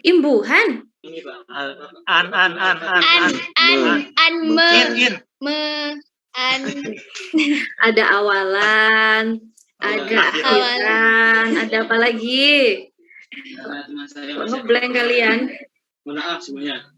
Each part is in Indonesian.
Imbuhan. Ini Pak. Ada awalan, ada akhiran, ada apa lagi? Ngeblank kalian. Maaf semuanya.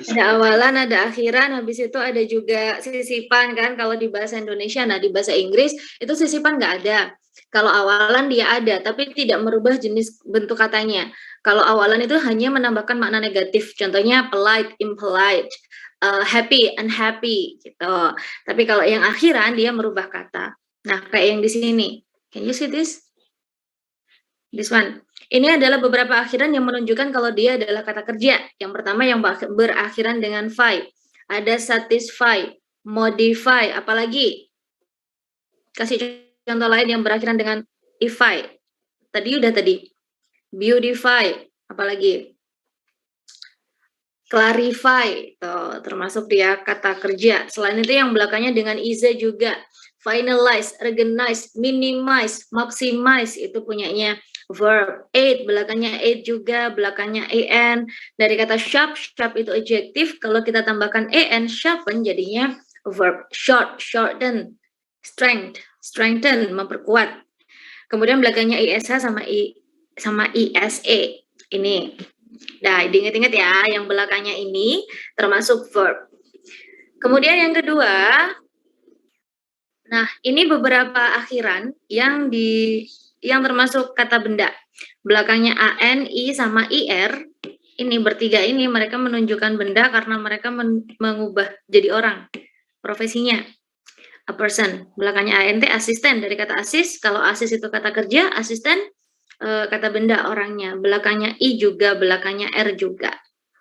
Ada awalan, ada akhiran, habis itu ada juga sisipan kan kalau di bahasa Indonesia. Nah, di bahasa Inggris itu sisipan nggak ada. Kalau awalan dia ada, tapi tidak merubah jenis bentuk katanya. Kalau awalan itu hanya menambahkan makna negatif. Contohnya polite, impolite, happy, unhappy gitu. Tapi kalau yang akhiran dia merubah kata. Nah, kayak yang di sini. Can you see this? This one. Ini adalah beberapa akhiran yang menunjukkan kalau dia adalah kata kerja. Yang pertama yang berakhiran dengan fy. Ada satisfy, modify, apalagi? Kasih contoh lain yang berakhiran dengan ify. Tadi. Beautify, apalagi? Clarify, tuh, termasuk dia kata kerja. Selain itu yang belakangnya dengan iza juga. Finalize, organize, minimize, maximize, itu punyanya verb. Aid, belakangnya aid juga, belakangnya an. Dari kata sharp itu adjektif. Kalau kita tambahkan an, sharpen, jadinya verb. Short, shorten. Strengthen, memperkuat. Kemudian belakangnya ish sama isa. Ini. Nah, diingat-ingat ya, yang belakangnya ini termasuk verb. Kemudian yang kedua, nah ini beberapa akhiran yang termasuk kata benda. Belakangnya an, i sama ir. Ini bertiga ini mereka menunjukkan benda karena mereka mengubah jadi orang. Profesinya a person. Belakangnya ant asisten, dari kata asis. Kalau asis itu kata kerja, asisten kata benda orangnya. Belakangnya i juga, belakangnya r juga.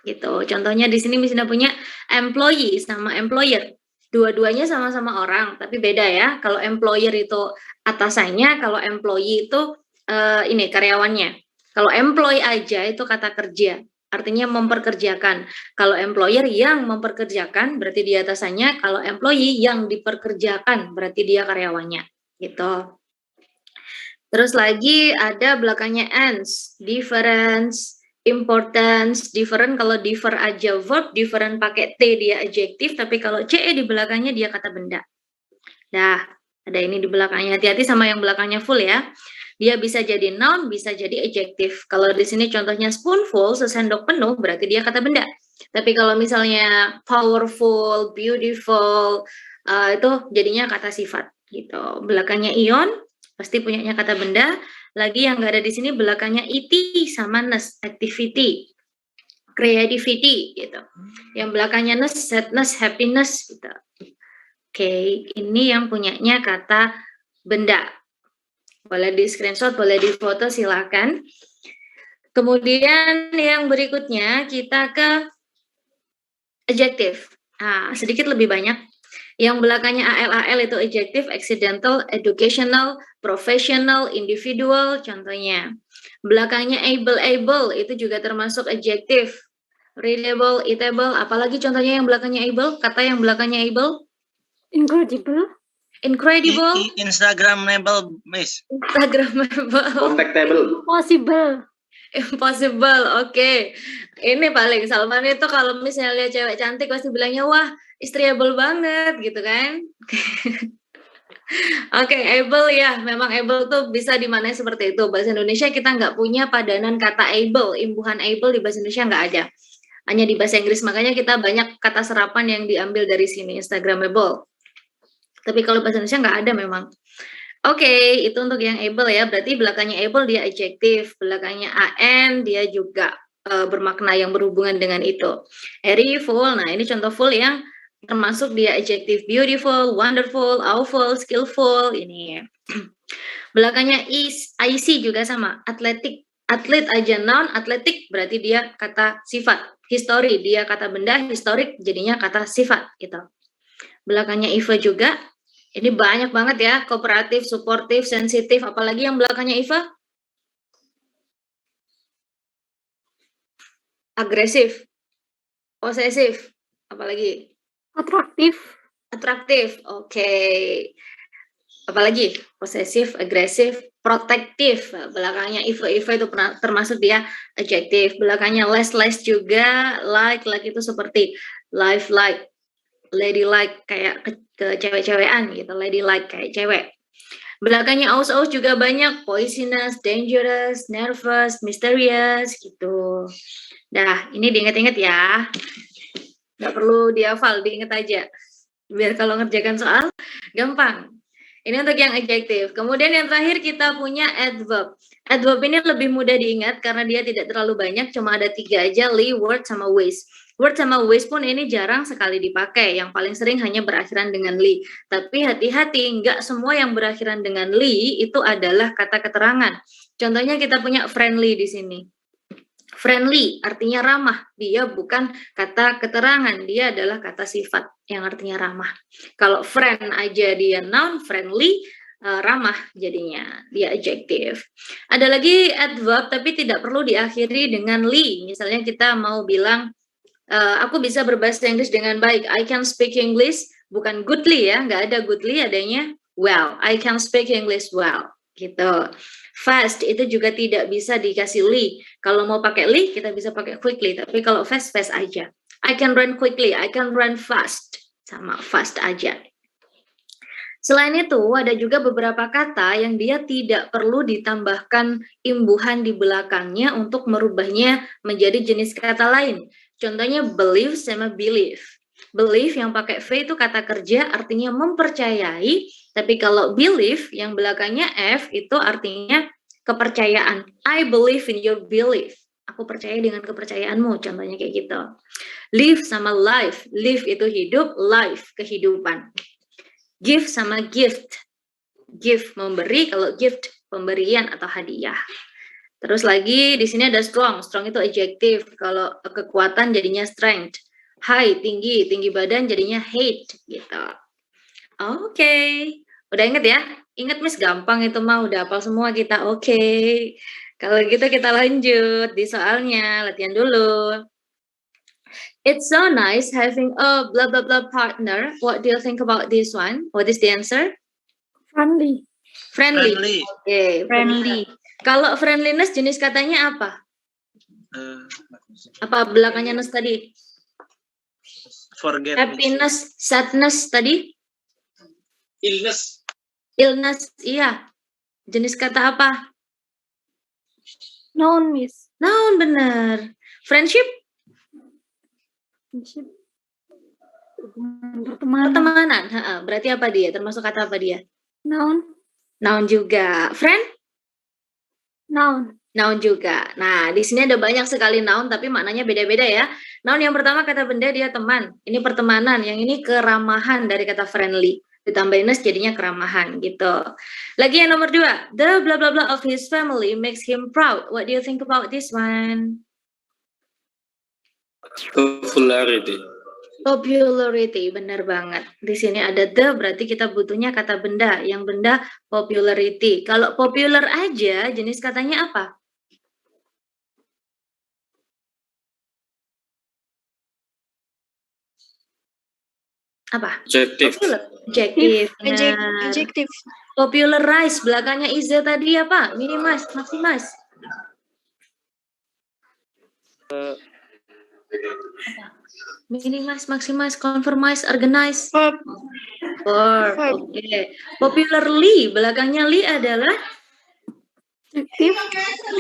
Gitu. Contohnya di sini misalnya punya employee sama employer. Dua-duanya sama-sama orang, tapi beda ya. Kalau employer itu atasannya, kalau employee itu ini karyawannya. Kalau employee aja itu kata kerja, artinya memperkerjakan. Kalau employer yang memperkerjakan berarti dia atasannya, kalau employee yang diperkerjakan berarti dia karyawannya. Gitu. Terus lagi ada belakangnya ends, difference, importance, different kalau differ aja verb, different pakai T dia adjektif, tapi kalau CE di belakangnya dia kata benda. Nah, ada ini di belakangnya. Hati-hati sama yang belakangnya full ya. Dia bisa jadi noun, bisa jadi adjektif. Kalau di sini contohnya spoonful, sesendok penuh, berarti dia kata benda. Tapi kalau misalnya powerful, beautiful, itu jadinya kata sifat gitu. Belakangnya ion, pasti punyanya kata benda. Lagi yang nggak ada di sini belakangnya it sama ness, activity, creativity gitu. Yang belakangnya ness, sadness, happiness gitu. Oke, ini yang punyanya kata benda. Boleh di screenshot, boleh di foto, silakan. Kemudian yang berikutnya kita ke adjektif. Nah, sedikit lebih banyak. Yang belakangnya AL itu adjektif, accidental, educational, professional, individual, contohnya. Belakangnya able itu juga termasuk adjektif. Readable, eatable, apalagi contohnya yang belakangnya able, kata yang belakangnya able. Incredible. Instagramable, Miss. Instagramable. Contactable. Impossible, oke. Ini paling Salman itu kalau misalnya lihat cewek cantik pasti bilangnya wah istriable banget gitu kan. Oke, able ya, memang able tuh bisa dimaknai seperti itu. Bahasa Indonesia kita nggak punya padanan kata able, imbuhan able di bahasa Indonesia nggak ada. Hanya di bahasa Inggris, makanya kita banyak kata serapan yang diambil dari sini, Instagramable. Tapi kalau bahasa Indonesia nggak ada memang. Oke, itu untuk yang able ya. Berarti belakangnya able dia adjektif, belakangnya an dia juga bermakna yang berhubungan dengan itu. Airy, full. Nah, ini contoh full yang termasuk dia adjektif. Beautiful, wonderful, awful, skillful. Ini. Belakangnya IC juga sama. Athletic. Atlet aja noun, atletik berarti dia kata sifat. History dia kata benda, historic jadinya kata sifat gitu. Belakangnya Eva juga. Ini banyak banget ya, kooperatif, suportif, sensitif, apalagi yang belakangnya Iva? Agresif, posesif, apalagi? Atraktif. Atraktif, oke. Apalagi possessive, agresif, protektif. Belakangnya if itu termasuk dia adjektif. Belakangnya less juga, like itu seperti life like, ladylike kayak ke cewek-cewekan gitu, ladylike kayak cewek. Belakangnya aus juga banyak, poisonous, dangerous, nervous, mysterious gitu. Dah, ini diingat-ingat ya. Nggak perlu dihafal, diingat aja. Biar kalau ngerjakan soal gampang. Ini untuk yang adjektif. Kemudian yang terakhir kita punya adverb. Adverb ini lebih mudah diingat karena dia tidak terlalu banyak, cuma ada 3 aja, li, word, sama ways. Word sama ways pun ini jarang sekali dipakai, yang paling sering hanya berakhiran dengan li. Tapi hati-hati, nggak semua yang berakhiran dengan li itu adalah kata keterangan. Contohnya kita punya friendly di sini. Friendly artinya ramah, dia bukan kata keterangan, dia adalah kata sifat yang artinya ramah. Kalau friend aja dia noun, friendly ramah jadinya, dia adjektif. Ada lagi adverb tapi tidak perlu diakhiri dengan li. Misalnya kita mau bilang aku bisa berbahasa Inggris dengan baik, I can speak English, bukan goodly ya, nggak ada goodly, adanya well, I can speak English well, gitu. Fast itu juga tidak bisa dikasih li. Kalau mau pakai li, kita bisa pakai quickly. Tapi kalau fast aja. I can run quickly, I can run fast. Sama fast aja. Selain itu, ada juga beberapa kata yang dia tidak perlu ditambahkan imbuhan di belakangnya untuk merubahnya menjadi jenis kata lain. Contohnya believe sama believe. Believe yang pakai V itu kata kerja artinya mempercayai, tapi kalau believe yang belakangnya F itu artinya kepercayaan. I believe in your belief. Aku percaya dengan kepercayaanmu, contohnya kayak gitu. Live sama life. Live itu hidup, life kehidupan. Give sama gift. Give memberi, kalau gift pemberian atau hadiah. Terus lagi di sini ada strong. Strong itu adjektif. Kalau kekuatan jadinya strength. High, tinggi badan jadinya height gitu. Oke. Udah inget ya? Ingat Miss, gampang itu mah, udah hafal semua kita. Oke. Kalau gitu kita lanjut di soalnya. Latihan dulu. It's so nice having a blah blah blah partner. What do you think about this one? What is the answer? Friendly. Friendly. Oke, Friendly. Kalau friendliness jenis katanya apa? Apa belakangnya ness tadi? Forget. Happiness, sadness tadi? Illness. Illness, iya. Jenis kata apa? Noun, Miss. Noun, benar. Friendship? Friendship. Pertemanan. Pertemanan. Berarti apa dia? Termasuk kata apa dia? Noun. Noun juga. Friend? Noun. Noun juga. Nah, di sini ada banyak sekali noun, tapi maknanya beda-beda ya. Noun yang pertama kata benda, dia teman. Ini pertemanan. Yang ini keramahan dari kata friendly. Ditambahin ness jadinya keramahan gitu. Lagi yang nomor 2. The blah blah blah of his family makes him proud. What do you think about this one? Popularity. Popularity, benar banget. Di sini ada the, berarti kita butuhnya kata benda. Yang benda popularity. Kalau popular aja, jenis katanya apa? Apa? Adjective. Popular. Adjective. Adjective. Popularize, belakangnya is tadi apa? Minimize, maximize. Minimize, maximize, conformize, organize. Verb. Oke. Popularly, belakangnya li adalah Adjective.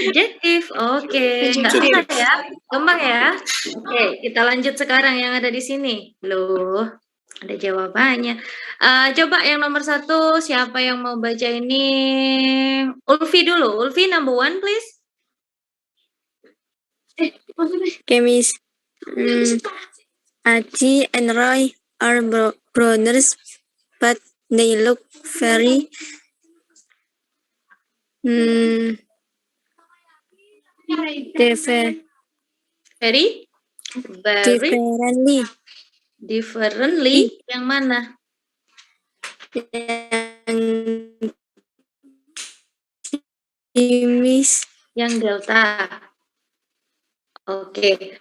adjective. Oke. Gampang ya? Gampang ya? Oke, kita lanjut sekarang yang ada di sini. Loh, ada jawabannya. Coba yang nomor 1, siapa yang mau baca ini? Ulfi dulu. Ulfi number 1, please. Okay, Miss. Aji and Roy are brothers, but they look very Very differently. Yang mana? Miss. Yang delta. Oke.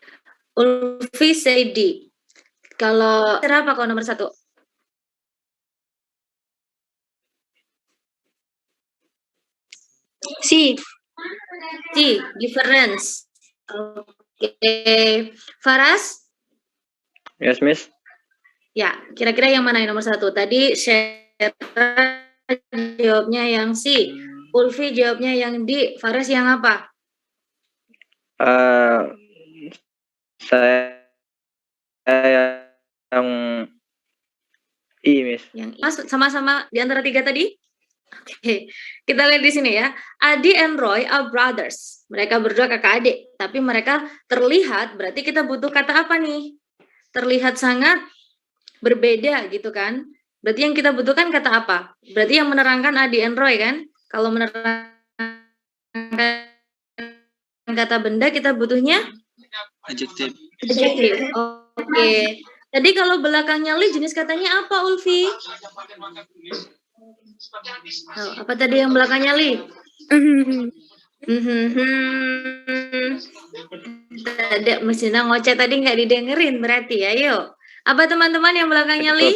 Ulfi say D. Kalau apa kalau nomor 1? C. C, difference. Oke. Faras? Yes, Miss. Ya, kira-kira yang mana yang nomor 1? Tadi Syera jawabnya yang C. Ulfi jawabnya yang D. Faras yang apa? Saya yang I, Miss. Yang Mas sama-sama di antara 3 tadi? Oke, kita lihat di sini ya. Adi and Roy are brothers. Mereka berdua kakak adik, tapi mereka terlihat, berarti kita butuh kata apa nih? Terlihat sangat berbeda gitu kan? Berarti yang kita butuhkan kata apa? Berarti yang menerangkan Adi and Roy kan? Kalau menerangkan kata benda kita butuhnya Adjective. adjective. Oke. Tadi kalau belakangnya li jenis katanya apa, Ulfi? Oh, apa tadi yang belakangnya li? Tidak, mesinnya ngoceh tadi nggak didengerin berarti ya, yuk. Apa teman-teman yang belakangnya li?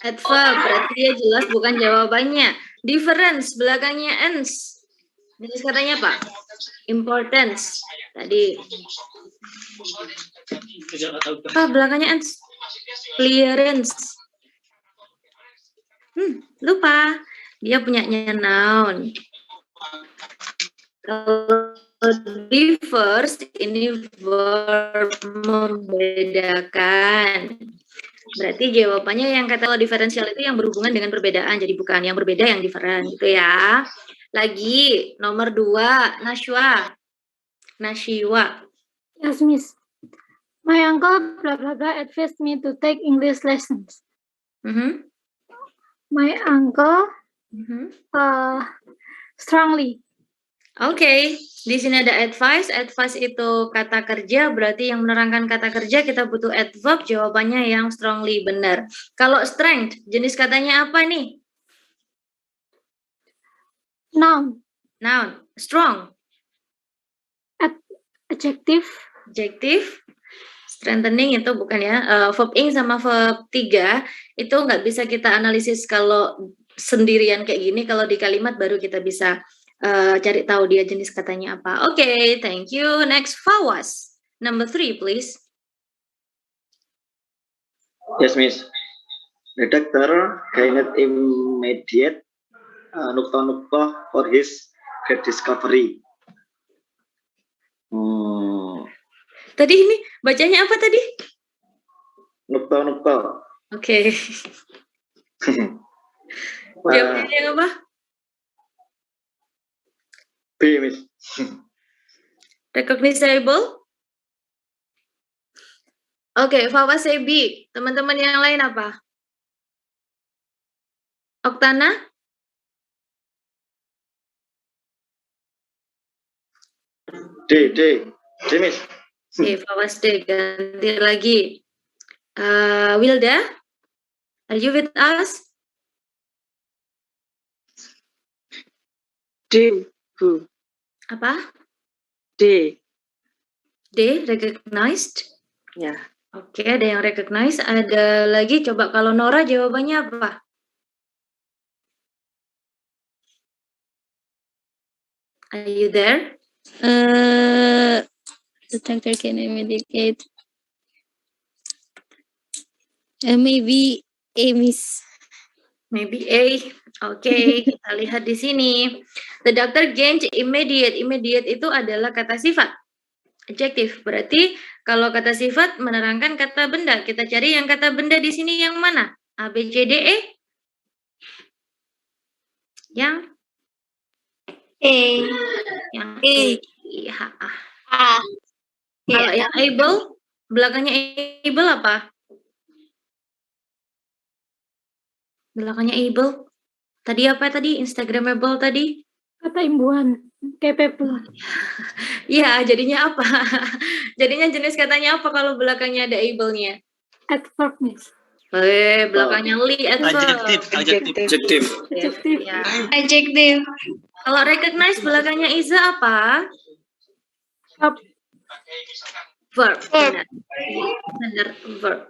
Adverb, berarti dia jelas bukan jawabannya. Difference, belakangnya ends. Jenis katanya apa? Importance. Tadi. Apa belakangnya ends? Clearance. Lupa. Dia punyanya noun. Kalau differs ini verb membedakan. Berarti jawabannya yang kata diferensial itu yang berhubungan dengan perbedaan, jadi bukan yang berbeda yang different gitu ya. Lagi nomor 2, Nashwa. Yes, Miss. My uncle blah blah blah advised me to take English lessons. My uncle strongly. Oke, di sini ada advice. Advice itu kata kerja, berarti yang menerangkan kata kerja kita butuh adverb, jawabannya yang strongly benar. Kalau strength, jenis katanya apa nih? Noun. Noun, strong. Adjective. Adjective. Strengthening itu bukan ya. Verb ing sama verb 3 itu nggak bisa kita analisis kalau sendirian kayak gini. Kalau di kalimat baru kita bisa cari tahu dia jenis katanya apa. Oke, thank you. Next, Fawas. Number 3, please. Yes, Miss. Redactor gained immediate nukta-nukta for his great discovery. Tadi ini bacanya apa tadi? Nukta-nukta. Oke. Jawabannya yang apa? B, Miss. Recognizable? Oke, Fawas say B. Teman-teman yang lain apa? Oktana? D, Miss. Oke, Fawas D. Ganti lagi. Wilda? Are you with us? D, Bu. Apa? D. D, recognized? Ya. Oke, ada yang recognize. Ada lagi, coba kalau Nora jawabannya apa? Are you there? The doctor can indicate. Maybe A, Miss. Maybe A. Oke, kita lihat di sini. The doctor gained immediate. Immediate itu adalah kata sifat. Adjective. Berarti kalau kata sifat menerangkan kata benda. Kita cari yang kata benda di sini yang mana? A, B, C, D, E? Yang? A. Yang A. Iya. A. Kalau yang able, belakangnya able apa? Belakangnya able. Tadi apa tadi? Instagramable tadi? Kata imbuhan. Capable. Iya, jadinya apa? Jadinya jenis katanya apa kalau belakangnya ada able-nya? Adverb, Miss. Belakangnya li, adverb. Adjective. Adjective. Ya. Adjective. Kalau recognize belakangnya Iza apa? Verb. Benar, verb.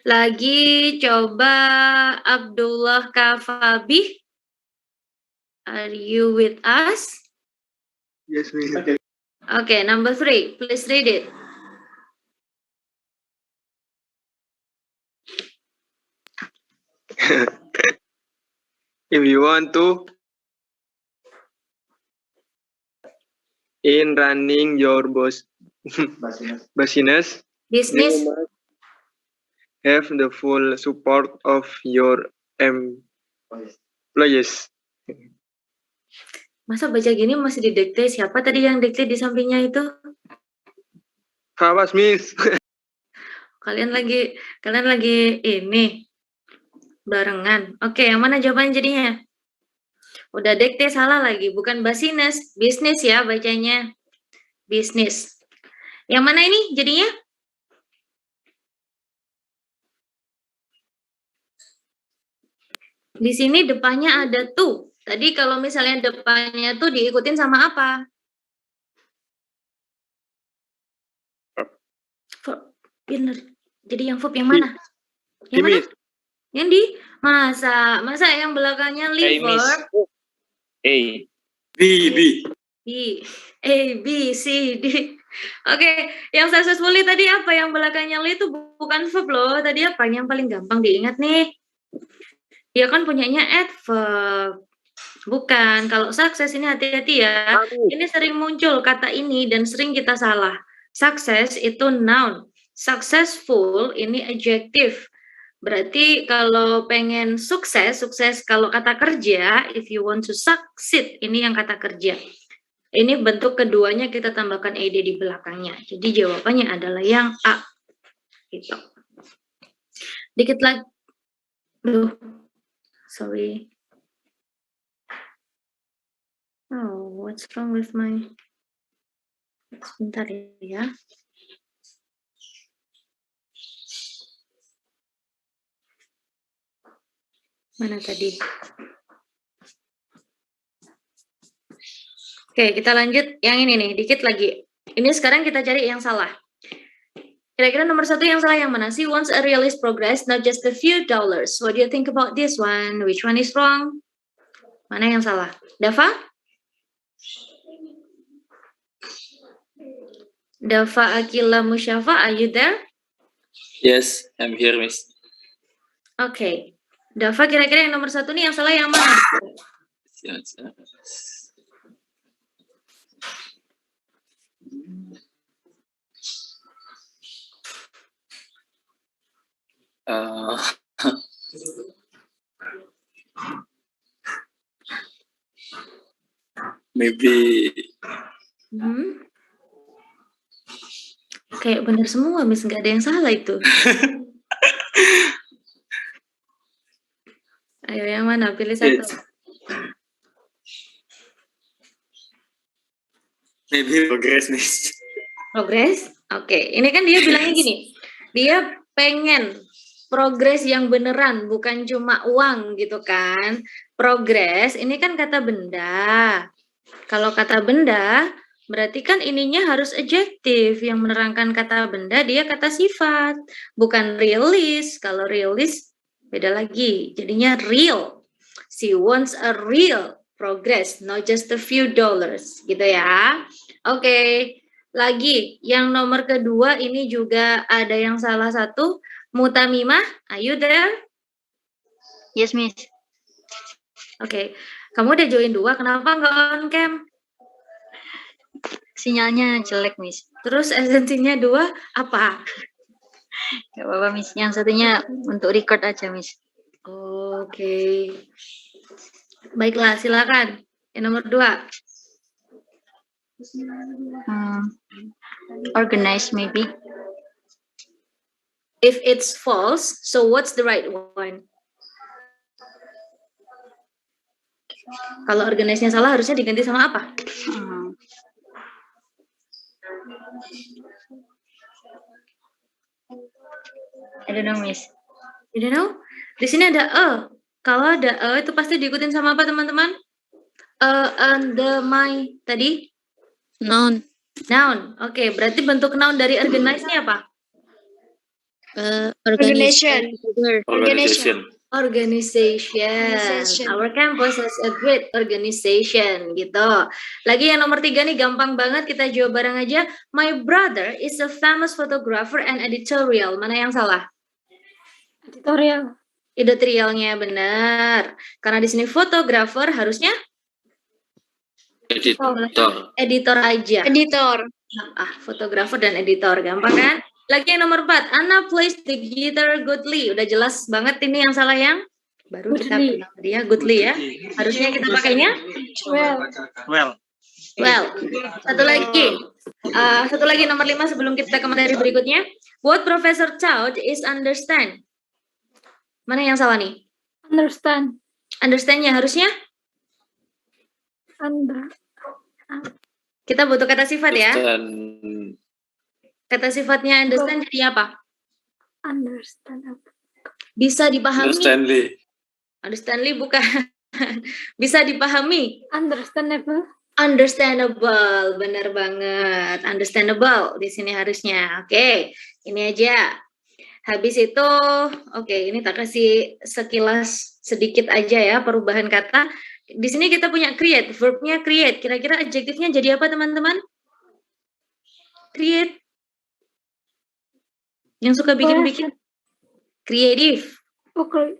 Lagi coba Abdullah Kafabi. Are you with us? Yes, Miss. Okay, number 3. Please read it. If you want to in running your business, Business. you must have the full support of your employees. Masa baca gini masih didikte? Siapa tadi yang dikte di sampingnya itu? Awas, Miss. Kalian lagi ini barengan. Oke, yang mana jawaban jadinya? Udah dikte salah lagi, bukan business, bisnis ya bacanya. Bisnis. Yang mana ini jadinya? Di sini depannya ada to. Tadi kalau misalnya depannya tuh diikutin sama apa? Verb. Bener. Jadi yang verb yang mana? Yang mana? Miss. Yang di masa yang belakangnya liver. A. B, A, B, C, D. Oke, yang successfully tadi apa? Yang belakangnya li itu bukan verb loh. Tadi apa? Yang paling gampang diingat nih. Dia kan punyanya adverb. Bukan. Kalau sukses ini hati-hati ya. Ini sering muncul kata ini dan sering kita salah. Sukses itu noun. Successful ini adjective. Berarti kalau pengen sukses kalau kata kerja, if you want to succeed, ini yang kata kerja. Ini bentuk keduanya kita tambahkan ed di belakangnya. Jadi jawabannya adalah yang A. Gitu. Dikit lagi. Sorry. Oh, what's wrong with my... Sebentar ya. Mana tadi? Oke, kita lanjut yang ini nih, dikit lagi. Ini sekarang kita cari yang salah. Kira-kira nomor 1 yang salah yang mana? She wants a realist progress, not just a few dollars. What do you think about this one? Which one is wrong? Mana yang salah? Dava? Dava Akila Musyafa, are you there? Yes, I'm here, Miss. Oke. Dava, kira-kira yang nomor 1 nih yang salah yang mana? Yes. Maybe Kayak benar semua, Miss. Nggak ada yang salah itu. Ayo, yang mana? Pilih satu. maybe progress, Miss. Progres? Oke. Ini kan dia bilangnya gini. Dia pengen progres yang beneran, bukan cuma uang gitu kan. Progres, ini kan kata benda. Kalau kata benda, berarti kan ininya harus adjektif. Yang menerangkan kata benda, dia kata sifat. Bukan realist. Kalau realist, beda lagi. Jadinya real. She wants a real progress, not just a few dollars. Gitu ya. Oke. Lagi, yang nomor kedua ini juga ada yang salah satu. Mutamimah, are you there? Yes, Miss. Oke. Kamu udah join 2, kenapa nggak on cam? Sinyalnya jelek, Miss. Terus esensinya 2 apa? Gak apa-apa, Miss. Yang satunya untuk record aja, Miss. Oke. Baiklah, silakan. Yang nomor 2. Organize, maybe. If it's false, so what's the right one? Kalau organize-nya salah, harusnya diganti sama apa? I don't know, Miss. You don't know? Di sini ada e. Kalau ada e, itu pasti diikutin sama apa, teman-teman? And the my tadi? Noun. Noun. Oke, berarti bentuk noun dari organize ini apa? Organization. Organization. Organization. Our campus has a great organization gitu. Lagi yang nomor 3 nih gampang banget, kita jawab bareng aja. My brother is a famous photographer and editorial. Mana yang salah? Editorial. Editorialnya benar. Karena di sini fotografer harusnya editor aja. Editor. Fotografer dan editor, gampang kan? Lagi yang nomor 4, Anna plays the guitar goodly. Udah jelas banget ini yang salah yang baru kita Goodly. bilang dia goodly ya. Harusnya kita pakainya Well. well. Satu lagi nomor 5 sebelum kita ke materi berikutnya. What Professor taught is understand. Mana yang salah nih? Understand. Understand-nya harusnya kita butuh kata sifat ya. Kata sifatnya understand jadi apa? Understand. Bisa dipahami. Understandly. Bukan. Bisa dipahami. Understandable. Understandable, benar banget. Understandable di sini harusnya. Oke, ini aja. Habis itu, oke, ini tak kasih sekilas sedikit aja ya perubahan kata. Di sini kita punya create, verbnya create. Kira-kira adjektifnya jadi apa teman-teman? Create. Yang suka bikin-bikin. Creative. Okay.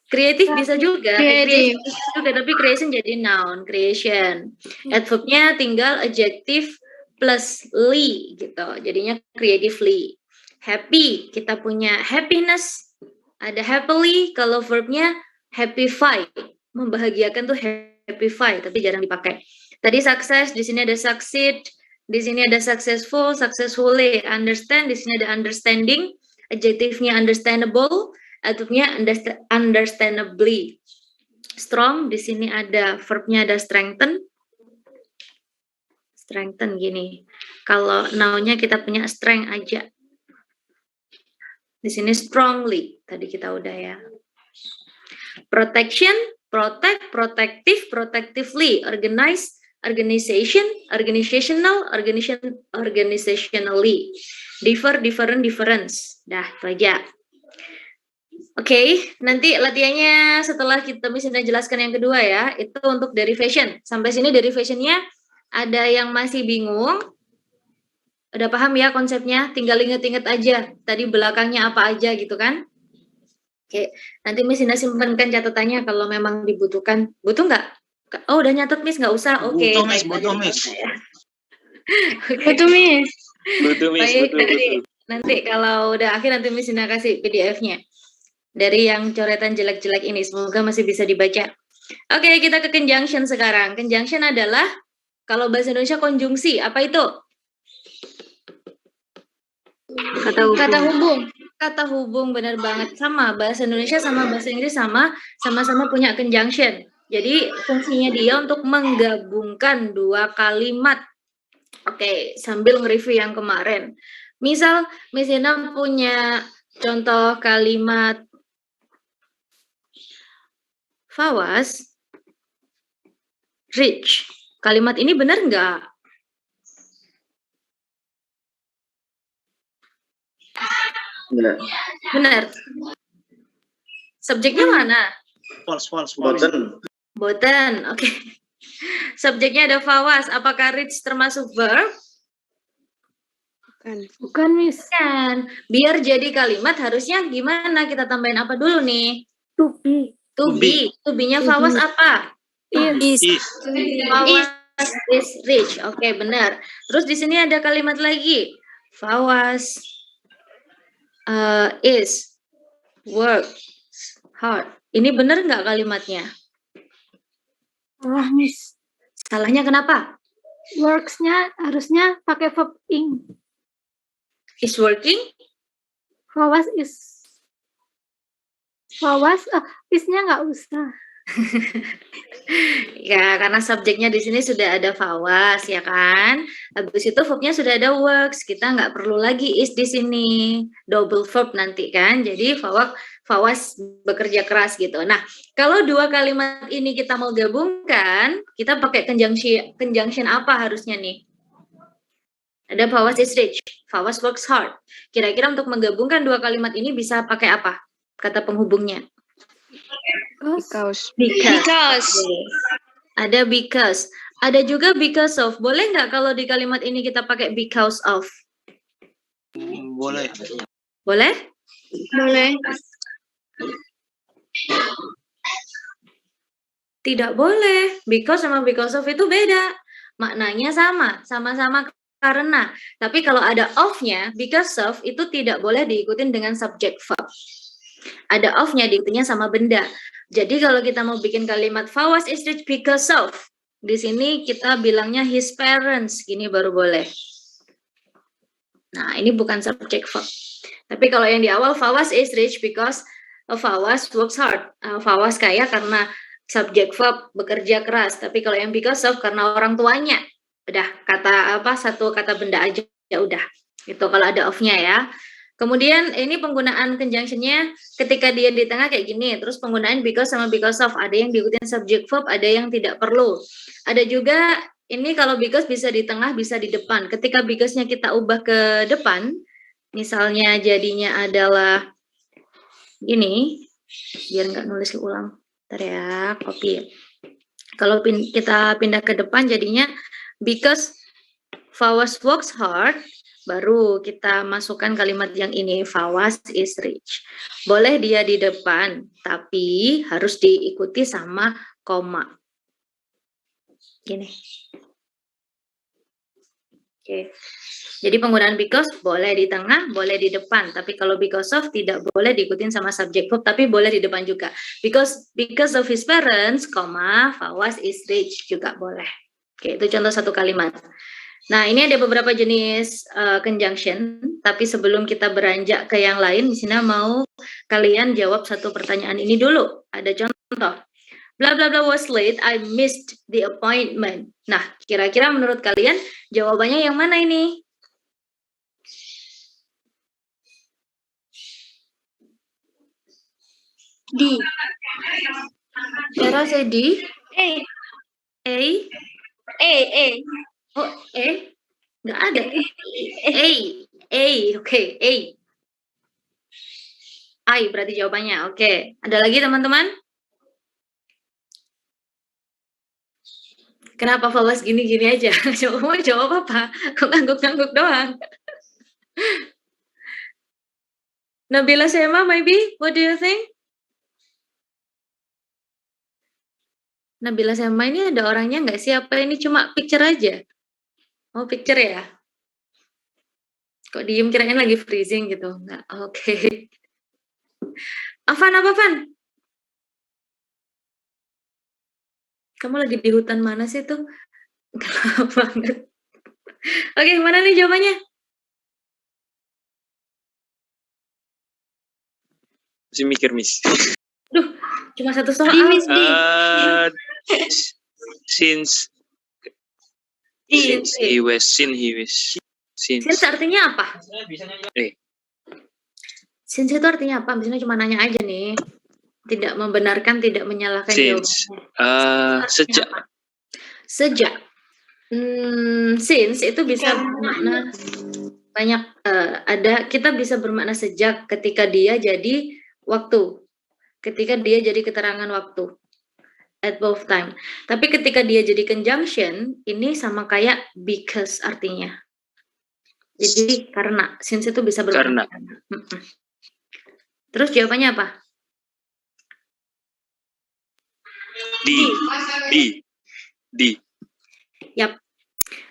Kreatif bisa juga, Creative. creation bisa juga, tapi creation jadi noun, creation. Adverbnya tinggal adjective plus ly gitu, jadinya creatively. Happy, kita punya happiness, ada happily, kalau verbnya happify, membahagiakan tuh happify, tapi jarang dipakai. Tadi success, di sini ada succeed, di sini ada successful, successfully, understand, di sini ada understanding, adjektifnya understandable, adverbnya understandably. Strong, di sini ada verbnya ada strengthen. Strengthen gini. Kalau noun-nya kita punya strength aja. Di sini strongly. Tadi kita udah ya. Protection, protect, protective, protectively, organize, organization, organizational, organizationally, differ, different, difference. Dah, itu aja. Oke, nanti latihannya setelah kita misalnya jelaskan yang kedua ya, itu untuk derivation. Sampai sini derivationnya ada yang masih bingung? Udah paham ya konsepnya? Tinggal inget-inget aja tadi belakangnya apa aja gitu kan? Oke, nanti Miss Ina simpankan catatannya kalau memang dibutuhkan. Butuh nggak? Oh, udah nyatet Miss, nggak usah. Oke. Butuh Miss, butuh Miss. Betul, Miss. Baik, nanti kalau udah akhir nanti Miss Ina kasih PDF-nya. Dari yang coretan jelek-jelek ini, semoga masih bisa dibaca. Oke, kita ke conjunction sekarang. Conjunction adalah, kalau bahasa Indonesia konjungsi, apa itu? Kata hubung. Kata hubung, benar banget. Sama, bahasa Indonesia sama bahasa Inggris sama-sama punya conjunction. Jadi, fungsinya dia untuk menggabungkan dua kalimat. Oke, sambil nge-review yang kemarin. Misal, Miss Ina punya contoh kalimat Fawaz rich. Kalimat ini benar nggak? Benar. Subjeknya mana? False. Boten. Oke. Subjeknya ada Fawaz. Apakah rich termasuk verb? Bukan, Miss. Kan. Biar jadi kalimat harusnya gimana? Kita tambahin apa dulu nih? To be. To be. To be-nya Fawaz apa? Is. Fawaz is rich. Oke, benar. Terus di sini ada kalimat lagi. Fawaz is works hard. Ini benar nggak kalimatnya? Salah, Miss. Salahnya kenapa? Works-nya harusnya pakai verb ing. Is working? Fawaz is. Fawaz, is-nya nggak usah. Ya, karena subjeknya di sini sudah ada Fawaz, ya kan? Habis itu verbnya sudah ada works. Kita nggak perlu lagi is di sini. Double verb nanti kan. Jadi Fawaz bekerja keras gitu. Nah, kalau dua kalimat ini kita mau gabungkan, kita pakai conjunction apa harusnya nih? Ada Fawaz is rich, Fawaz works hard. Kira-kira untuk menggabungkan dua kalimat ini bisa pakai apa? Kata penghubungnya. Because. Because. Oke. Ada because. Ada juga because of. Boleh nggak kalau di kalimat ini kita pakai because of? Boleh. Boleh? Boleh. Tidak boleh. Because sama because of itu beda. Maknanya sama-sama karena. Tapi kalau ada of-nya, because of itu tidak boleh diikutin dengan subject verb. Ada of-nya diikutinya sama benda. Jadi kalau kita mau bikin kalimat Fawaz is rich because of, di sini kita bilangnya his parents, gini baru boleh. Nah, ini bukan subject verb. Tapi kalau yang di awal Fawaz is rich because Fawaz works hard. Fawaz kaya karena subject verb bekerja keras. Tapi kalau yang because of karena orang tuanya. Udah satu kata benda aja ya udah. Itu kalau ada of-nya ya. Kemudian ini penggunaan conjunction-nya ketika dia di tengah kayak gini. Terus penggunaan because sama because of, ada yang diikutin subject verb, ada yang tidak perlu. Ada juga ini kalau because bisa di tengah, bisa di depan. Ketika because-nya kita ubah ke depan, misalnya jadinya adalah ini, biar nggak nulis ulang. Bentar ya, copy. Kalau kita pindah ke depan jadinya because Fawaz works hard, baru kita masukkan kalimat yang ini, Fawaz is rich. Boleh dia di depan, tapi harus diikuti sama koma. Gini. Oke. Jadi penggunaan because boleh di tengah, boleh di depan. Tapi kalau because of tidak boleh diikutin sama subject verb, tapi boleh di depan juga. Because of his parents, Fawaz is rich juga boleh. Oke, itu contoh satu kalimat. Nah, ini ada beberapa jenis conjunction, tapi sebelum kita beranjak ke yang lain, di sini mau kalian jawab satu pertanyaan ini dulu. Ada contoh. Blah blah blah was late, I missed the appointment. Nah, kira-kira menurut kalian jawabannya yang mana ini? D. Cara saya D. A. A. A. Oh, nggak ada. A, oke, A. I berarti jawabannya, oke. Ada lagi teman-teman? Kenapa Fawaz gini-gini aja? Mau jawab apa? Kok ngangguk-ngangguk doang? Nabila Sema, maybe? What do you think? Nabila Sema ini ada orangnya nggak sih? Apa ini cuma picture aja? Oh, picture ya? Kok diem kirain lagi freezing gitu? Nggak, oke. Afan, apa Afan? Kamu lagi di hutan mana sih tuh? Gelap banget. Oke, mana nih jawabannya? Masih mikir, Miss. Duh, cuma satu soal. Since he was. Since artinya apa? Since itu artinya apa? Misalnya cuma nanya aja nih. Tidak membenarkan, tidak menyalahkan jawabannya. Sejak. Apa? Sejak. Since itu bisa bermakna banyak. Kita bisa bermakna sejak ketika dia jadi waktu. Ketika dia jadi keterangan waktu. At both time. Tapi ketika dia jadi conjunction, ini sama kayak because artinya. Jadi karena. Since itu bisa bermakna. Terus jawabannya apa? D. Yap,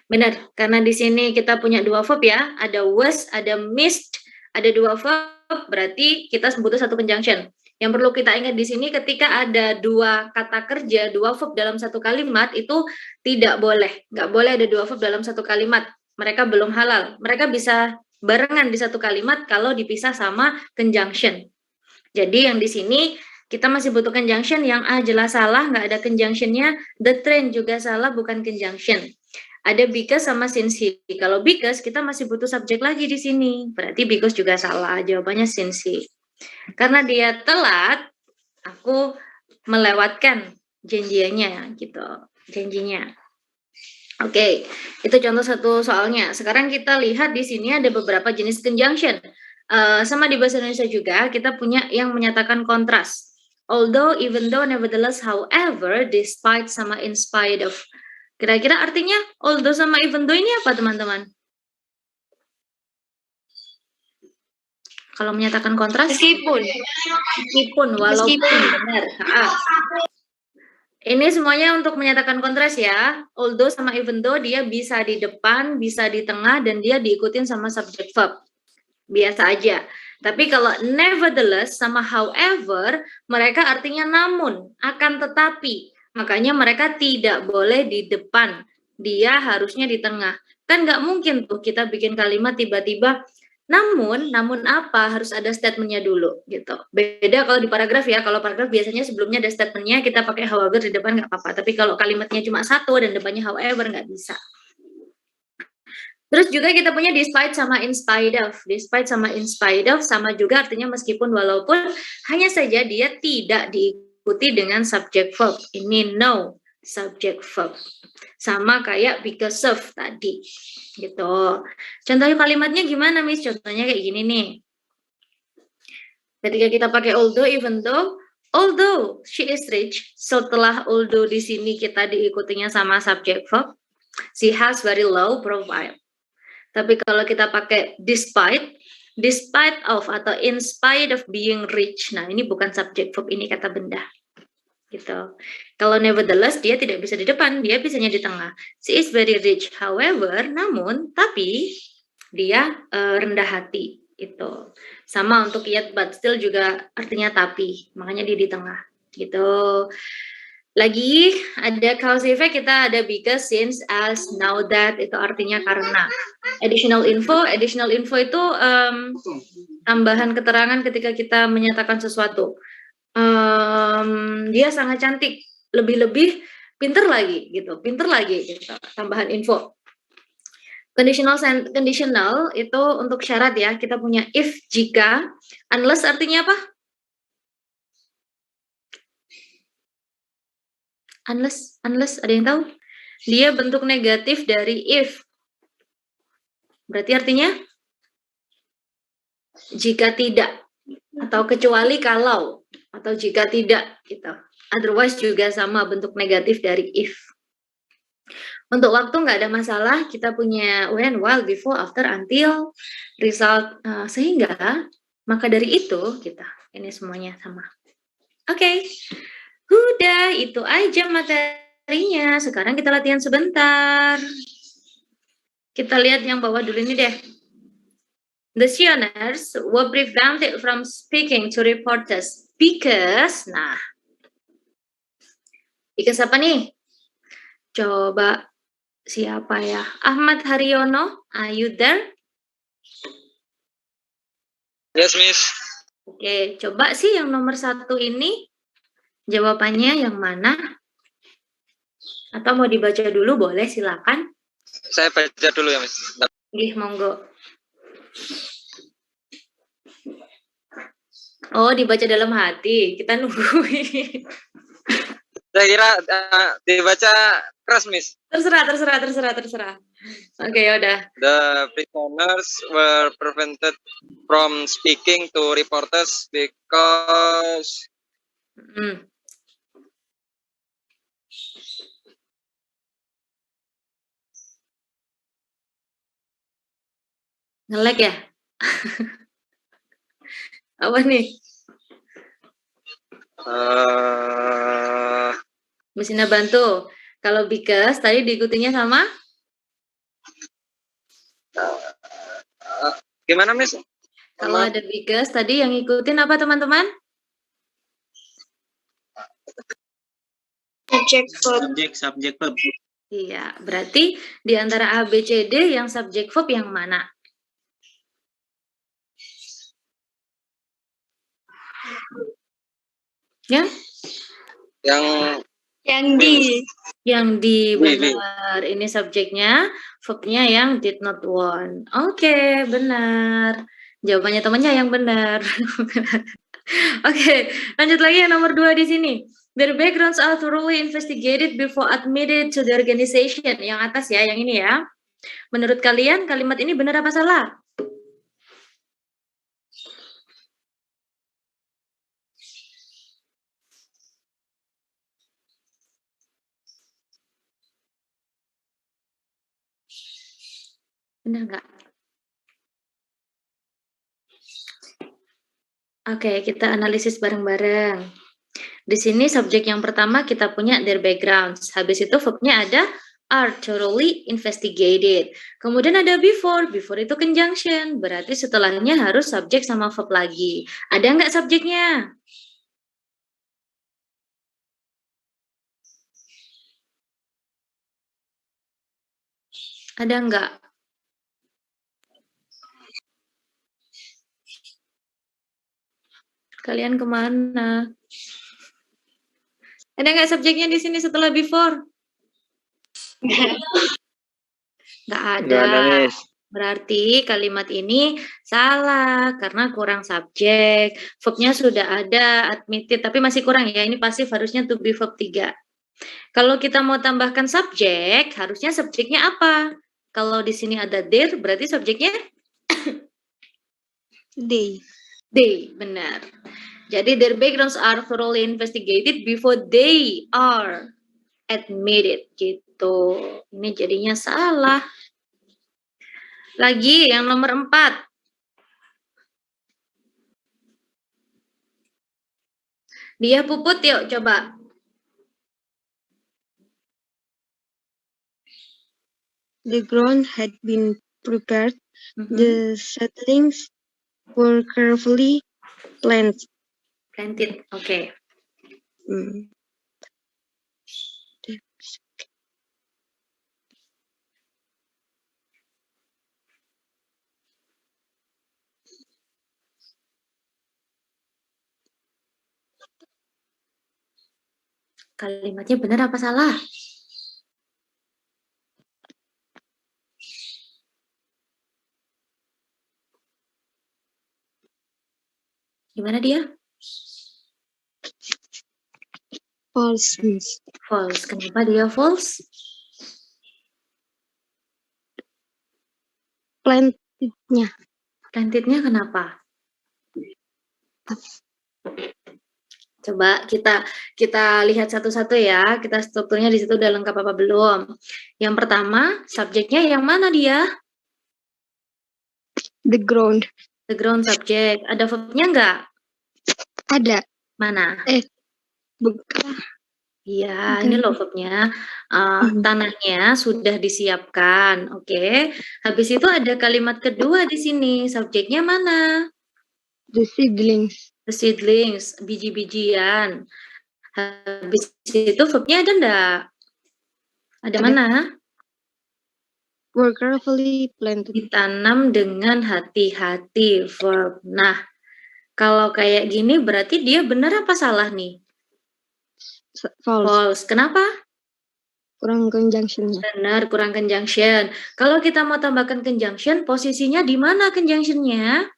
benar. Karena di sini kita punya dua verb ya. Ada was, ada missed, ada dua verb. Berarti kita butuh satu conjunction. Yang perlu kita ingat di sini ketika ada dua kata kerja, dua verb dalam satu kalimat itu tidak boleh. Nggak boleh ada dua verb dalam satu kalimat. Mereka belum halal. Mereka bisa barengan di satu kalimat kalau dipisah sama conjunction. Jadi yang di sini kita masih butuh conjunction yang jelas salah, nggak ada conjunctionnya. The train juga salah, bukan conjunction. Ada because sama since he. Kalau because kita masih butuh subjek lagi di sini. Berarti because juga salah. Jawabannya since he. Karena dia telat, aku melewatkan janjiannya gitu. Janjinya. Oke, itu contoh satu soalnya. Sekarang kita lihat di sini ada beberapa jenis conjunction. Sama di bahasa Indonesia juga kita punya yang menyatakan kontras. Although, even though, nevertheless, however, despite sama in spite of. Kira-kira artinya although sama even though ini apa teman-teman? Kalau menyatakan kontras? Meskipun, walaupun, benar. Ini semuanya untuk menyatakan kontras ya. Although sama even though dia bisa di depan, bisa di tengah, dan dia diikutin sama subject verb. Biasa aja. Tapi kalau nevertheless sama however, mereka artinya namun, akan tetapi. Makanya mereka tidak boleh di depan. Dia harusnya di tengah. Kan nggak mungkin tuh kita bikin kalimat tiba-tiba namun apa harus ada statementnya dulu gitu. Beda kalau di paragraf ya. Kalau paragraf biasanya sebelumnya ada statementnya, kita pakai however di depan nggak apa-apa. Tapi kalau kalimatnya cuma satu dan depannya however nggak bisa. Terus juga kita punya despite sama in spite of. Despite sama in spite of sama juga artinya meskipun, walaupun, hanya saja dia tidak diikuti dengan subject verb. Ini no subject verb. Sama kayak because of tadi. Gitu. Contoh kalimatnya gimana, Miss? Contohnya kayak gini nih. Ketika kita pakai although, even though, although she is rich, setelah although di sini kita diikutinya sama subject verb, she has very low profile. Tapi kalau kita pakai despite of atau in spite of being rich, nah ini bukan subject verb, ini kata benda. Gitu. Kalau nevertheless dia tidak bisa di depan, dia bisanya di tengah. She is very rich, however, namun, tapi dia rendah hati. Itu sama untuk yet but still juga artinya tapi, makanya dia di tengah. Gitu. Lagi ada cause effect, kita ada because, since, as, now that, itu artinya karena. Additional info itu tambahan keterangan ketika kita menyatakan sesuatu. Dia sangat cantik, lebih-lebih pinter lagi gitu, tambahan info. Conditional itu untuk syarat ya, kita punya if, jika, unless artinya apa? Unless ada yang tahu? Dia bentuk negatif dari if. Berarti artinya jika tidak, atau kecuali kalau, atau jika tidak gitu. Otherwise juga sama bentuk negatif dari if. Untuk waktu nggak ada masalah, kita punya when, while, before, after, until, result, sehingga, maka dari itu kita. Ini semuanya sama. Oke. Udah, itu aja materinya. Sekarang kita latihan sebentar. Kita lihat yang bawah dulu ini deh. The Sioners were prevented from speaking to reporters because, because apa nih? Coba siapa ya? Ahmad Haryono, are you there? Yes, Miss. Oke, coba sih yang nomor 1 ini jawabannya yang mana? Atau mau dibaca dulu boleh, silakan. Saya baca dulu ya, Miss. Ih, monggo. Oh, dibaca dalam hati. Kita nungguin. Saya kira dibaca keras, Miss. Terserah. Oke, yaudah. The prisoners were prevented from speaking to reporters because nge-lag ya? Apa nih? Mesinnya bantu. Kalau because tadi diikutinya sama? Gimana, Miss? Kalau ada because tadi yang ngikutin apa teman-teman? Subject verb. Iya, berarti di antara A, B, C, D yang subject verb yang mana? Ya? Yang di benar. Ini subjeknya, verbnya yang did not want. Oke, benar. Jawabannya temannya yang benar. Oke, lanjut lagi yang nomor 2 di sini. Their backgrounds are thoroughly investigated before admitted to the organization. Yang atas ya, yang ini ya. Menurut kalian kalimat ini benar apa salah? Benar nggak? Oke, kita analisis bareng-bareng. Di sini subjek yang pertama kita punya their backgrounds. Habis itu verbnya ada are thoroughly investigated. Kemudian ada before. Before itu conjunction. Berarti setelahnya harus subjek sama verb lagi. Ada nggak subjeknya? Ada nggak? Kalian kemana? Ada nggak subjeknya di sini setelah before? Nggak ada. Nggak ada, Miss. Berarti kalimat ini salah karena kurang subjek. Verbnya sudah ada, admitted, tapi masih kurang ya. Ini pasif harusnya to be verb 3. Kalau kita mau tambahkan subjek, harusnya subjeknya apa? Kalau di sini ada their, berarti subjeknya They. they, benar. Jadi their backgrounds are thoroughly investigated before they are admitted gitu. Ini jadinya salah. Lagi yang nomor 4. Dia Puput yuk coba. The ground had been prepared. The settlings were carefully planted. Planted, oke. Kalimatnya benar apa salah? Gimana dia? False, Miss. False. Kenapa dia false? Plantednya. Plantednya kenapa? Coba kita lihat satu-satu ya. Kita strukturnya di situ udah lengkap apa belum? Yang pertama, subjeknya yang mana dia? The ground. The ground subject. Ada verbnya nggak? Ada. Mana? Bukan. Iya, ini loh verbnya. Tanahnya sudah disiapkan. Oke. Habis itu ada kalimat kedua di sini. Subjeknya mana? The seedlings. The seedlings, biji-bijian. Habis itu verbnya ada enggak? Ada mana? Were carefully planted. Ditanam dengan hati-hati, verb. Nah, kalau kayak gini berarti dia benar apa salah nih? False. False. Kenapa? Kurang conjunctionnya. Benar, kurang conjunction. Kalau kita mau tambahkan conjunction, posisinya di mana conjunctionnya?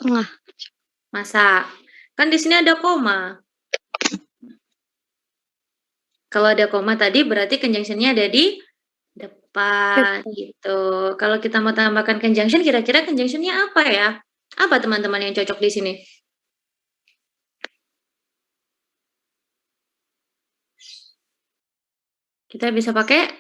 Tengah. Masa? Kan di sini ada koma. Kalau ada koma tadi berarti conjunctionnya ada di depan gitu. Kalau kita mau tambahkan conjunction, kira-kira conjunctionnya apa ya? Apa teman-teman yang cocok di sini? Kita bisa pakai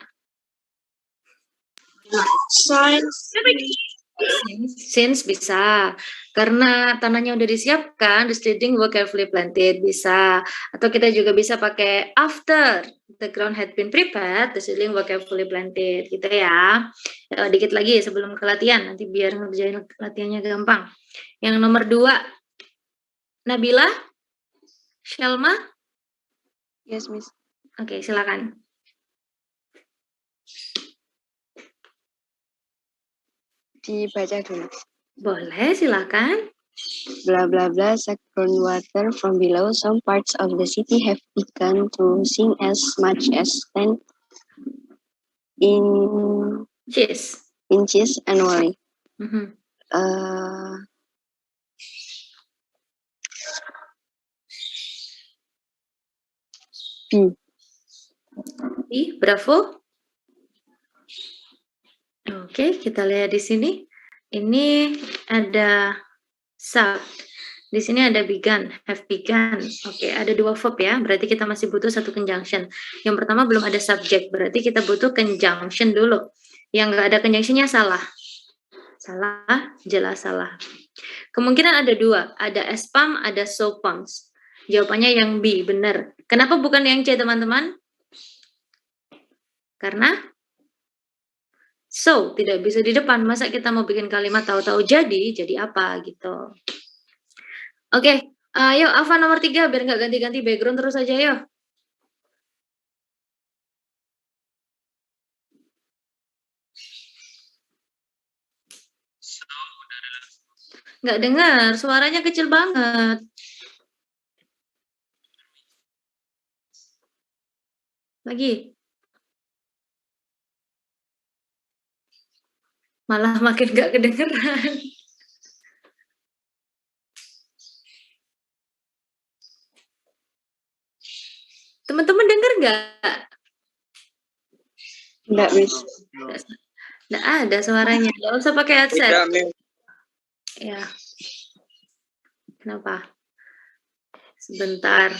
since bisa, karena tanahnya udah disiapkan, the seedling were carefully planted, bisa. Atau kita juga bisa pakai after the ground had been prepared, the seedling were carefully planted, gitu ya. Dikit lagi sebelum ke latihan, nanti biar ngerjain latihannya gampang. Yang nomor 2, Nabila, Shelma. Yes, Miss. Oke, silakan. Dibaca dulu. Boleh, silakan. Blah blah blah, suck groundwater from below. Some parts of the city have begun to sink as much as 10 inches annually. Bravo. Oke, kita lihat di sini. Ini ada suck. Di sini ada begun, have begun. Oke, ada 2 verb ya. Berarti kita masih butuh 1 conjunction. Yang pertama belum ada subject, berarti kita butuh conjunction dulu. Yang nggak ada conjunctionnya salah. Salah, jelas salah. Kemungkinan ada 2, ada as pump, ada so pumps. Jawabannya yang B, benar. Kenapa bukan yang C, teman-teman? Karena so tidak bisa di depan. Masa kita mau bikin kalimat tahu-tahu jadi apa gitu. Oke, ayo Afa nomor 3 biar nggak ganti-ganti background terus aja yuk. Nggak dengar, suaranya kecil banget. Lagi. Malah makin nggak kedengeran. Teman-teman dengar nggak? Enggak, Miss. Nggak ada suaranya. Nggak usah pakai headset. Tidak, Miss. Ya. Kenapa? Sebentar.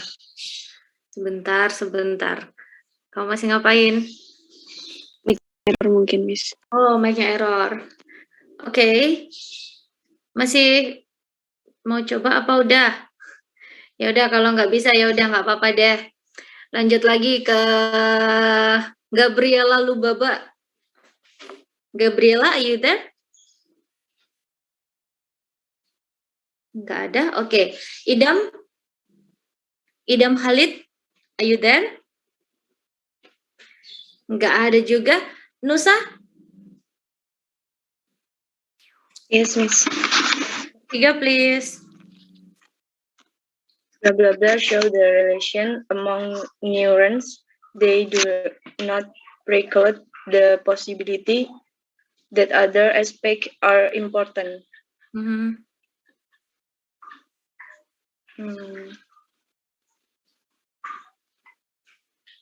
Kamu masih ngapain? Error mungkin, Miss. Oh, mic-nya error. Oke. Masih mau coba apa udah? Ya udah, kalau nggak bisa ya udah nggak apa-apa deh. Lanjut lagi ke Gabriela Lubaba. Gabriela, are you there? Nggak ada. Oke. Idam Khalid, are you there? Nggak ada juga. Nusa? Yes, Miss. 3, please. Blah blah blah show the relation among neurons. They do not preclude the possibility that other aspects are important.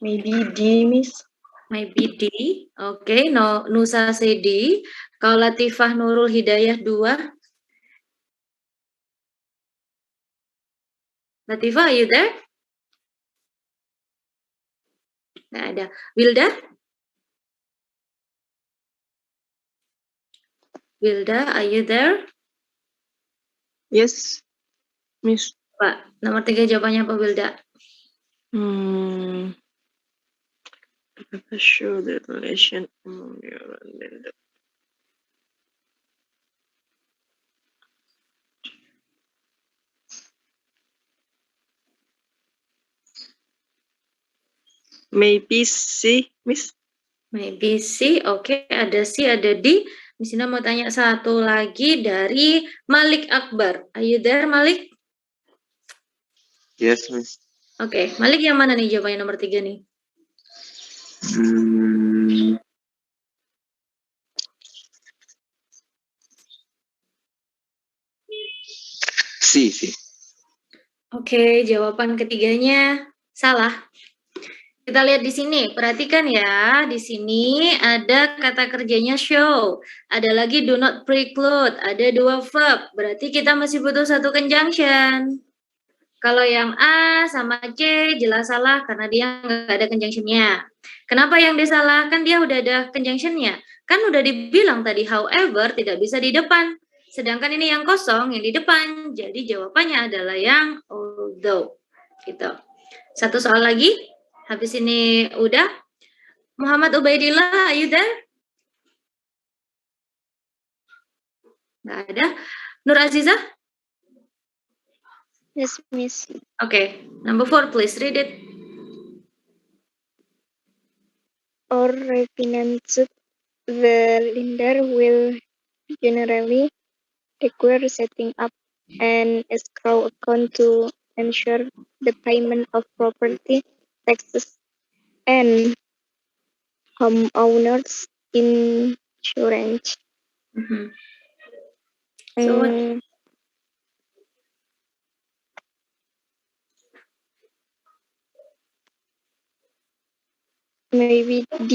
Maybe D, Miss. Maybe D. Oke, no, Nusa say D. Kalau Latifah Nurul Hidayah 2. Latifah, are you there? Nggak ada. Wilda? Wilda, are you there? Yes, Miss. Pak, nomor 3 jawabannya apa, Wilda? Show the relation among neurons. Maybe C, Miss. Maybe C. Oke, ada C, ada D. Di sini mau tanya satu lagi dari Malik Akbar. Are you there, Malik? Yes, Miss. Oke, Malik yang mana nih jawabannya nomor 3 nih? C. Oke, jawaban ketiganya salah. Kita lihat di sini, perhatikan ya. Di sini ada kata kerjanya show. Ada lagi do not preclude, ada 2 verb. Berarti kita masih butuh 1 conjunction. Kalau yang A sama C jelas salah karena dia nggak ada conjunctionnya. Kenapa yang disalahkan? Dia udah ada conjunctionnya. Kan udah dibilang tadi, however, tidak bisa di depan. Sedangkan ini yang kosong, yang di depan. Jadi jawabannya adalah yang although. Gitu. Satu soal lagi. Habis ini udah. Muhammad Ubaidillah, are you there? Nggak ada. Nur Azizah? Yes, Miss. Okay. Number 4, please read it. Or refinanced, the lender will generally require setting up an escrow account to ensure the payment of property taxes and homeowners insurance. So what? Maybe D.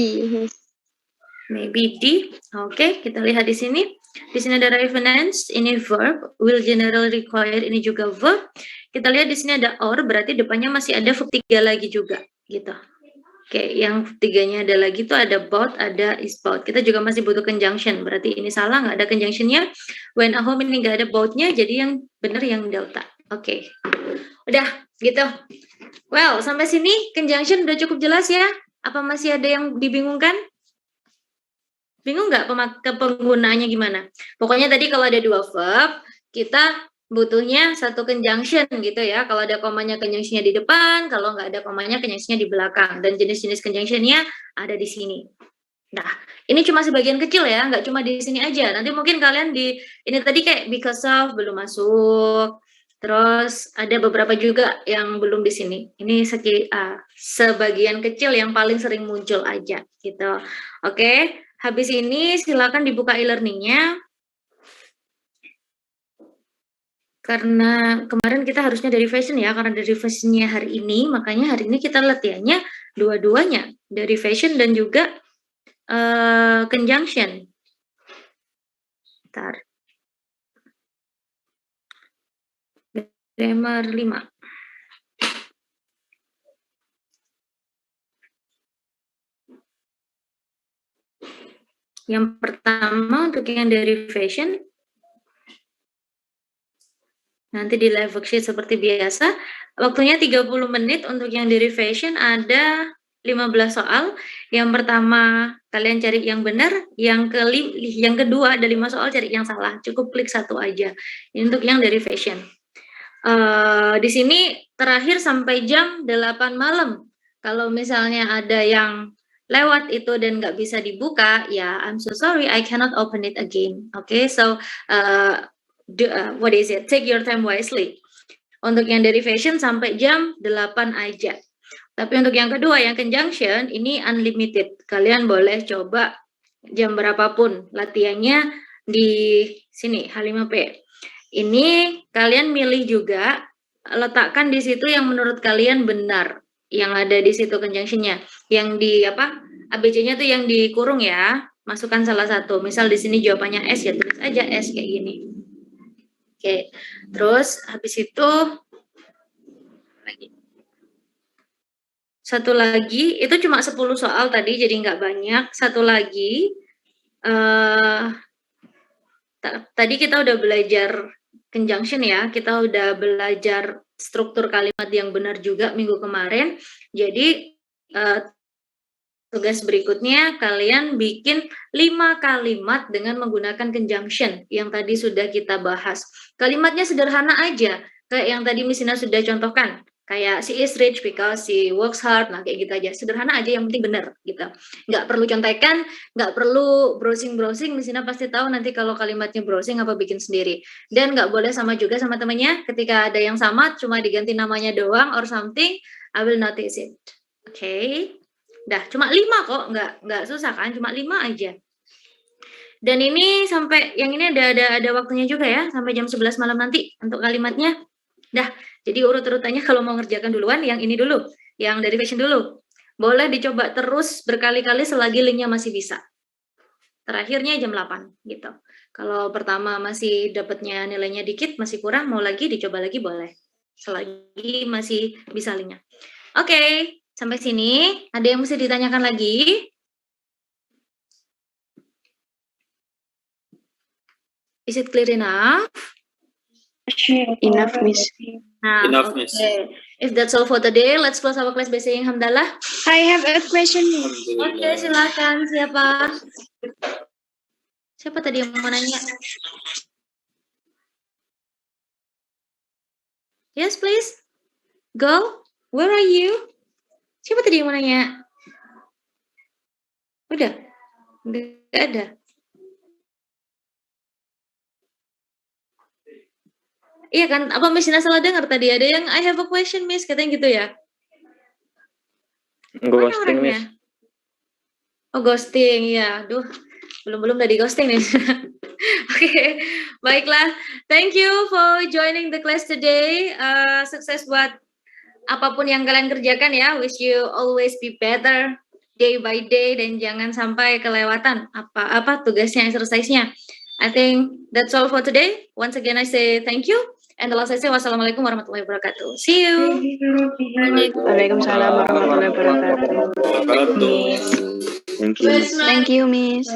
Maybe D. Oke, kita lihat di sini. Di sini ada reference, ini verb, will generally require, ini juga verb. Kita lihat di sini ada or, berarti depannya masih ada verb 3 lagi juga, gitu. Oke, yang tiganya ada lagi tuh ada about, ada is about. Kita juga masih butuh conjunction, berarti ini salah, nggak ada conjunctionnya. When at home ini nggak ada about-nya, jadi yang benar yang delta. Oke, udah gitu. Well, sampai sini conjunction udah cukup jelas ya? Apa masih ada yang dibingungkan? Bingung nggak penggunaannya gimana? Pokoknya tadi kalau ada 2 verb, kita butuhnya satu conjunction gitu ya. Kalau ada komanya conjunctionnya di depan, kalau nggak ada komanya conjunctionnya di belakang. Dan jenis-jenis conjunctionnya ada di sini. Nah, ini cuma sebagian kecil ya, nggak cuma di sini aja. Nanti mungkin kalian ini tadi kayak because of belum masuk. Terus ada beberapa juga yang belum di sini. Ini sebagian kecil yang paling sering muncul aja gitu. Oke. Habis ini silakan dibuka e-learningnya. Karena kemarin kita harusnya derivation ya, karena derivationnya hari ini, makanya hari ini kita latihannya dua-duanya, derivation dan juga conjunction. Bentar. Grammar 5. Yang pertama untuk yang derivation, nanti di live worksheet seperti biasa, waktunya 30 menit untuk yang derivation ada 15 soal. Yang pertama kalian cari yang benar, yang kedua ada 5 soal cari yang salah, cukup klik satu aja. Ini untuk yang derivation. Di sini terakhir sampai jam 8 malam. Kalau misalnya ada yang lewat itu dan nggak bisa dibuka, ya I'm so sorry, I cannot open it again. Okay, so what is it? Take your time wisely. Untuk yang derivation sampai jam 8 aja. Tapi untuk yang kedua, yang conjunction, ini unlimited. Kalian boleh coba jam berapapun latihannya di sini, H5P. Ini kalian milih juga, letakkan di situ yang menurut kalian benar. Yang ada di situ conjunctionnya, yang di ABC-nya tuh yang dikurung ya, masukkan salah satu. Misal di sini jawabannya S ya, tulis aja S kayak gini. Oke, terus habis itu satu lagi, itu cuma 10 soal tadi, jadi nggak banyak. Satu lagi, tadi kita udah belajar conjunction ya, kita udah belajar struktur kalimat yang benar juga minggu kemarin. Jadi tugas berikutnya kalian bikin 5 kalimat dengan menggunakan conjunction yang tadi sudah kita bahas. Kalimatnya sederhana aja, kayak yang tadi Miss Ina sudah contohkan. Kayak she is rich because she works hard, nah kayak gitu aja. Sederhana aja, yang penting benar gitu. Nggak perlu contekan, nggak perlu browsing-browsing. Miss Ina pasti tahu nanti kalau kalimatnya browsing apa bikin sendiri. Dan nggak boleh sama juga sama temannya. Ketika ada yang sama, cuma diganti namanya doang or something, I will notice it. Oke. Dah, cuma 5 kok, nggak susah kan, cuma 5 aja. Dan ini sampai, yang ini ada waktunya juga ya, sampai jam 11 malam nanti untuk kalimatnya. Dah, jadi urut-urutannya kalau mau ngerjakan duluan, yang ini dulu, yang derivation dulu. Boleh dicoba terus berkali-kali selagi linknya masih bisa. Terakhirnya jam 8 gitu. Kalau pertama masih dapatnya nilainya dikit, masih kurang, mau lagi dicoba lagi boleh. Selagi masih bisa linknya. Oke. Sampai sini, ada yang mesti ditanyakan lagi? Is it clear enough? Enough, Miss. Nah, Enough, Miss. Okay. If that's all for today, let's close our class by saying hamdalah. I have a question, Miss. Oke, silakan. Siapa? Siapa tadi yang mau nanya? Yes, please. Go. Where are you? Siapa tadi yang mau nanya? Udah? Nggak ada? Iya kan? Apa Miss Ina salah dengar tadi? Ada yang I have a question, Miss. Katanya gitu ya? Mana Ghosting, orangnya? Miss. Oh, ghosting. Ya, aduh. Belum dari ghosting nih. Oke, baiklah. Thank you for joining the class today. Sukses buat apapun yang kalian kerjakan ya. Wish you always be better day by day dan jangan sampai kelewatan apa tugasnya, exercise-nya. I think that's all for today. Once again, I say thank you. And the last I say, wassalamualaikum warahmatullahi wabarakatuh. See you. Waalaikumsalam warahmatullahi wabarakatuh. Thank you. Thank you, Miss.